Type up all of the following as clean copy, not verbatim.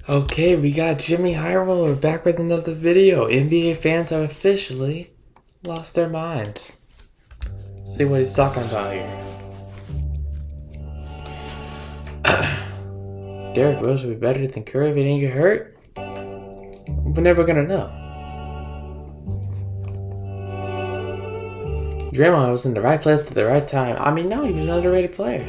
Okay, we got Jimmy Highroller back with another video. NBA fans have officially lost their minds. See what he's talking about here. Derrick Rose would be better than Curry if he didn't get hurt? We're never gonna know. Draymond was in the right place at the right time. I mean, no, he was an underrated player.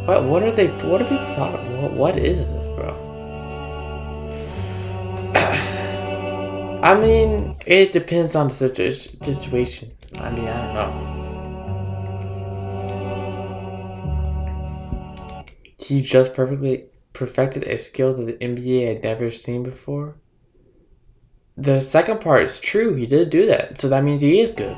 What are people talking? What is this, bro? I mean, it depends on the situation. I mean, I don't know. He just perfectly perfected a skill that the NBA had never seen before. The second part is true. He did do that, so that means he is good.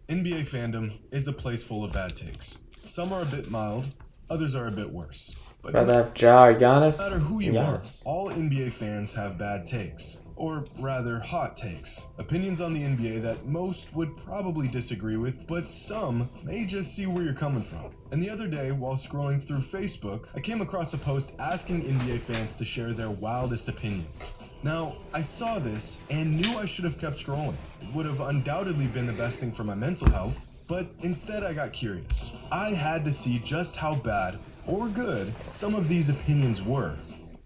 NBA fandom is a place full of bad takes. Some are a bit mild, others are a bit worse. But Rather have Ja or Giannis? no matter who you Giannis. are, all NBA fans have bad takes. Or rather, hot takes. Opinions on the NBA that most would probably disagree with, but some may just see where you're coming from. And the other day, while scrolling through Facebook, I came across a post asking NBA fans to share their wildest opinions. Now, I saw this and knew I should have kept scrolling. It would have undoubtedly been the best thing for my mental health, but instead I got curious. I had to see just how bad or good some of these opinions were.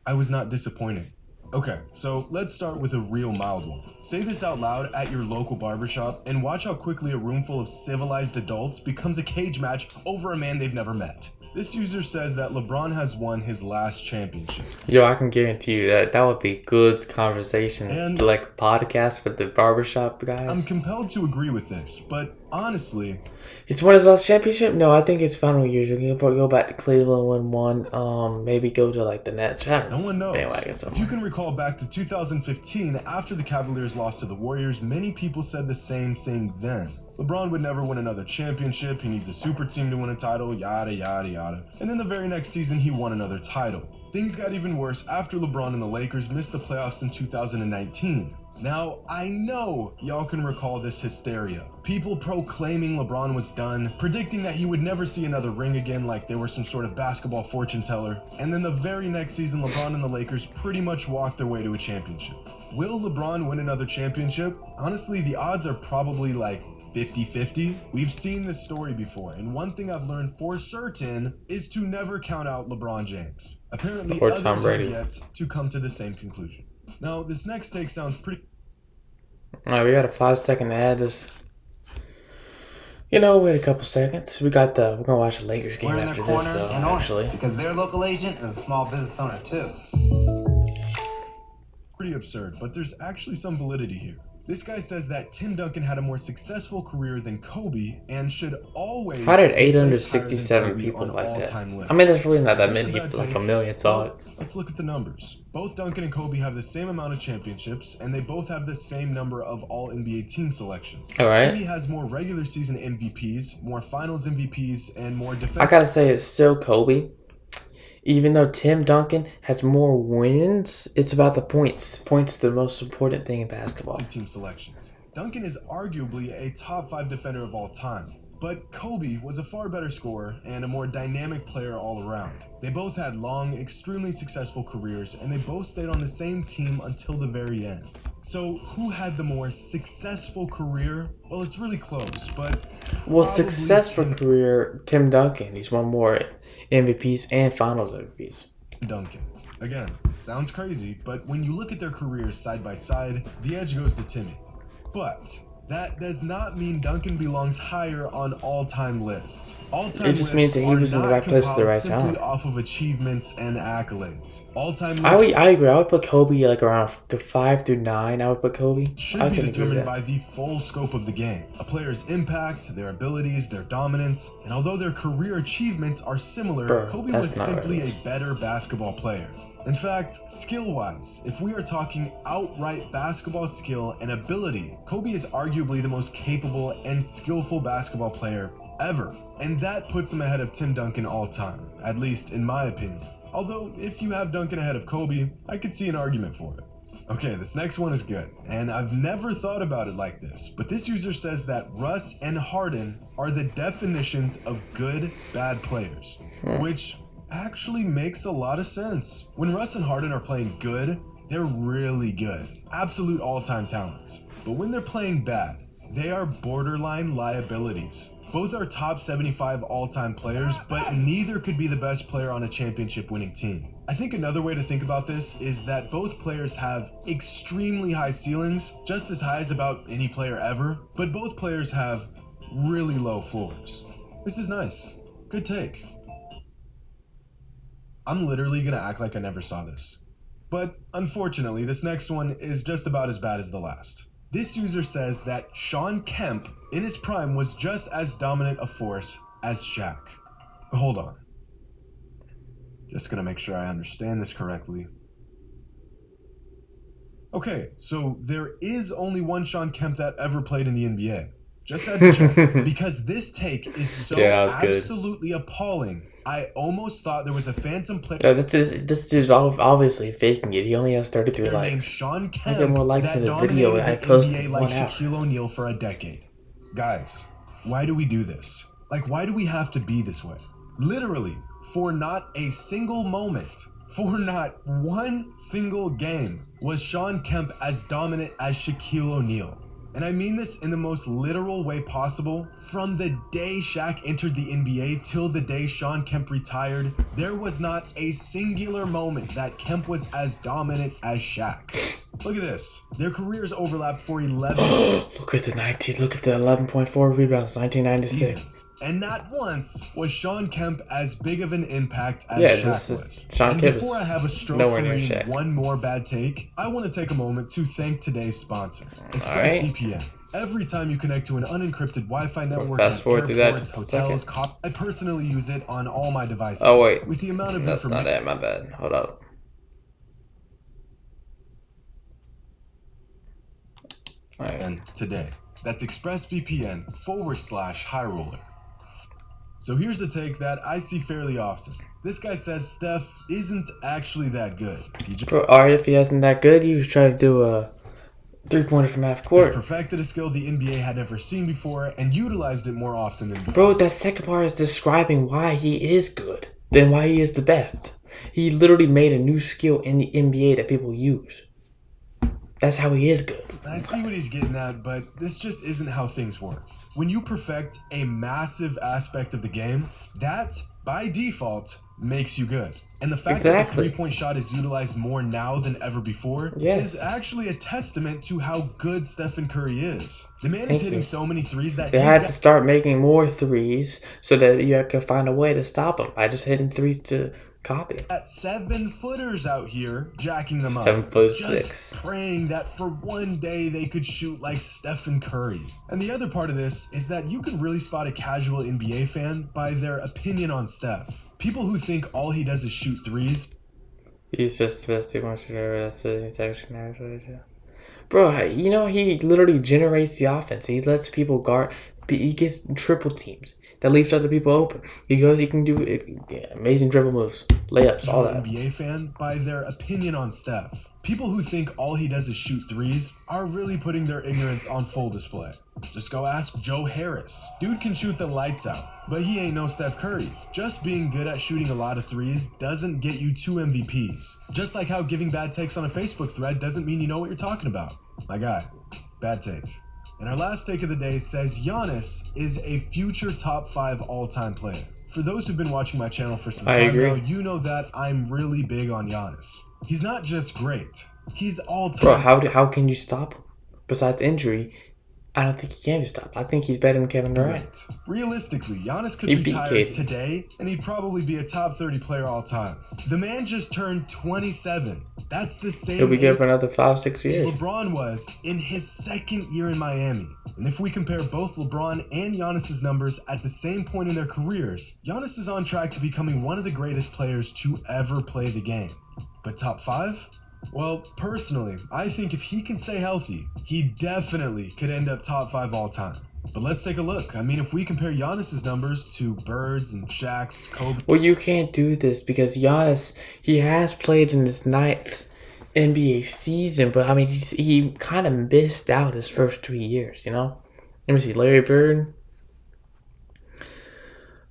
I was not disappointed. Okay, so let's start with a real mild one. Say this out loud at your local barbershop and watch how quickly a room full of civilized adults becomes a cage match over a man they've never met. This user says that LeBron has won his last championship. Yo, I can guarantee you that would be good conversation. And like a podcast with the barbershop guys. I'm compelled to agree with this, but honestly, He's won his last championship? No, I think it's final years. He'll probably go back to Cleveland, win one. Maybe go to like the Nets. I don't know. no one knows. Bandwagon If you can recall back to 2015, after the Cavaliers lost to the Warriors, many people said the same thing then. LeBron would never win another championship, he needs a super team to win a title, yada yada yada. And then the very next season he won another title. Things got even worse after LeBron and the Lakers missed the playoffs in 2019. Now, I know y'all can recall this hysteria. People proclaiming LeBron was done, predicting that he would never see another ring again like they were some sort of basketball fortune teller, and then the very next season LeBron and the Lakers pretty much walked their way to a championship. Will LeBron win another championship? Honestly, the odds are probably like 50-50. We've seen this story before, and one thing I've learned for certain is to never count out LeBron James. Apparently, Or others Tom have Brady. yet to come to the same conclusion. Now, this next take sounds pretty... Alright, we got a 5-second ad. Just wait a couple seconds. We're gonna watch the Lakers game We're in after their this, corner though. and own it, Actually, because their local agent is a small business owner too. absurd, but there's actually some validity here. This guy says that Tim Duncan had a more successful career than Kobe and should always... how did be placed higher than 867 Kobe people on like that? all-time lists. I mean, that's really not that Is this many. a bad Like take? a million saw it. Let's look at the numbers. Both Duncan and Kobe have the same amount of championships, and they both have the same number of all-NBA team selections. All right. Timmy has more regular season MVPs, more finals MVPs, and more defensive... I gotta say, it's still Kobe. Even though Tim Duncan has more wins, it's about the points. Points are the most important thing in basketball. team selections. Duncan is arguably a top 5 defender of all time, but Kobe was a far better scorer and a more dynamic player all around. They both had long, extremely successful careers, and they both stayed on the same team until the very end. So, who had the more successful career? Well, it's really close, but... Well, probably successful Tim career, Tim Duncan. He's won more MVPs and Finals MVPs. Duncan. Again, sounds crazy, but when you look at their careers side by side, the edge goes to Timmy. But that does not mean Duncan belongs higher on all-time lists. All-time It just means that he was in the right place at the right simply time. off of achievements and accolades. All-time I lists agree. I would put Kobe like around the 5 through 9. I would put Kobe. should I be can agree with determined that. by the full scope of the game. A player's impact, their abilities, their dominance, and although their career achievements are similar, Bro, Kobe that's was not simply right. a better basketball player. In fact, skill-wise, if we are talking outright basketball skill and ability, Kobe is arguably the most capable and skillful basketball player ever. And that puts him ahead of Tim Duncan all time, at least in my opinion. Although, if you have Duncan ahead of Kobe, I could see an argument for it. Okay, this next one is good, and I've never thought about it like this, but this user says that Russ and Harden are the definitions of good, bad players, which actually makes a lot of sense. When Russ and Harden are playing good, they're really good. Absolute all-time talents. But when they're playing bad, they are borderline liabilities. Both are top 75 all-time players, but neither could be the best player on a championship-winning team. I think another way to think about this is that both players have extremely high ceilings, just as high as about any player ever, but both players have really low floors. This is nice. Good take. I'm literally gonna act like I never saw this. But unfortunately, this next one is just about as bad as the last. This user says that Shawn Kemp in his prime was just as dominant a force as Shaq. Hold on. Just gonna make sure I understand this correctly. Okay, so there is only one Shawn Kemp that ever played in the NBA. Just had to check. Because this take is so absolutely appalling. I almost thought there was a phantom player. No, this dude's obviously faking it. He only has 33 named likes. Shawn Kemp I get more likes that in the video dominated I the post NBA in like 1 hour. Shaquille O'Neal for a decade. Guys, why do we do this? Like, why do we have to be this way? Literally, for not a single moment, for not one single game, was Shawn Kemp as dominant as Shaquille O'Neal. And I mean this in the most literal way possible. From the day Shaq entered the NBA till the day Shawn Kemp retired, there was not a singular moment that Kemp was as dominant as Shaq. Look at this. Their careers overlapped for 11 Look at the 11.4 rebounds, 1996. seasons. And not once was Shawn Kemp as big of an impact as Yeah, Shaq this was. is Shawn And Kemp before is I have a stroke nowhere for near reading Shaq. one more bad take, I want to take a moment to thank today's sponsor, ExpressVPN. Every time you connect to an unencrypted Wi-Fi network fast in forward to that airports, just a hotels, second. I personally use it on all my devices. Oh wait, With the amount of that's not information. it. My bad. Hold up. All right. And today, that's ExpressVPN/High Roller. So here's a take that I see fairly often. This guy says Steph isn't actually that good. He just Bro, alright, if he isn't that good, you try to do a 3-pointer from half court. perfected a skill the NBA had never seen before and utilized it more often than before. Bro, that second part is describing why he is good, then why he is the best. He literally made a new skill in the NBA that people use. That's how he is good. I see what he's getting at, but this just isn't how things work. When you perfect a massive aspect of the game, that, by default, makes you good. And the fact that the Exactly. three-point shot is utilized more now than ever before Yes. is actually a testament to how good Stephen Curry is. The man is Thank hitting you. so many threes that They he's had got to start making more threes so that you could find a way to stop him by just hitting threes to copy. 7-footers out here jacking them up. 7'6". Just praying that for one day they could shoot like Stephen Curry. And the other part of this is that you can really spot a casual NBA fan by their opinion on Steph. People who think all he does is shoot threes. He's just the best 2-point shooter. That's it. He's actually an average. Bro, you know, he literally generates the offense. He lets people guard. He gets triple teams. That leaves other people open. He can do amazing dribble moves, layups, all that. NBA fan by their opinion on Steph. People who think all he does is shoot threes are really putting their ignorance on full display. Just go ask Joe Harris. Dude can shoot the lights out, but he ain't no Steph Curry. Just being good at shooting a lot of threes doesn't get you 2 MVPs. Just like how giving bad takes on a Facebook thread doesn't mean you know what you're talking about. My guy, bad take. And our last take of the day says Giannis is a future top 5 all-time player. For those who've been watching my channel for some time agree. now, you know that I'm really big on Giannis. He's not just great, he's all-time. Bro, how can you stop him? Besides injury, I don't think he can be stopped. I think he's better than Kevin Durant. Right. Realistically, Giannis could He beat retire KD. today, and he'd probably be a top 30 player all time. The man just turned 27. That's the same He'll be good age for another 5-6 years. LeBron was in his second year in Miami. And if we compare both LeBron and Giannis's numbers at the same point in their careers, Giannis is on track to becoming one of the greatest players to ever play the game. But top 5? Well, personally, I think if he can stay healthy, he definitely could end up top 5 all time. But let's take a look. I mean, if we compare Giannis's numbers to Bird's and Shaq's, Kobe, Well, you can't do this because Giannis, he has played in his 9th NBA season, but I mean, he kind of missed out his first 3 years, you know? Let me see, Larry Bird.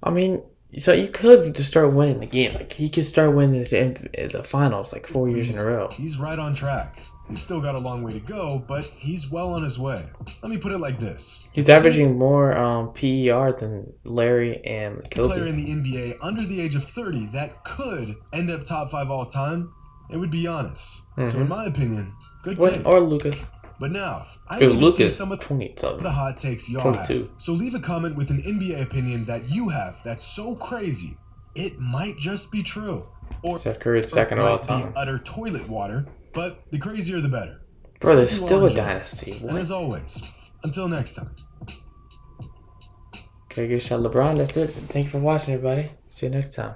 I mean, So you could just start winning the game. Like he could start winning the finals like 4 years in a row. He's right on track. He's still got a long way to go, but he's well on his way. Let me put it like this. He's averaging more PER than Larry and A player Kobe. in the NBA under the age of 30 that could end up top 5 all time, it would be Giannis. So in my opinion, good take. Or Luka. But now, I Because need to see Luka's some of 20 something. the hot takes y'all 22. have. So leave a comment with an NBA opinion that you have that's so crazy, it might just be true. Or Steph Curry is it second of all might be time. utter toilet water, but the crazier the better. Bro, there's Hope you still all a enjoy. dynasty. And What? as always, until next time. Okay, good shot, LeBron. That's it. Thank you for watching, everybody. See you next time.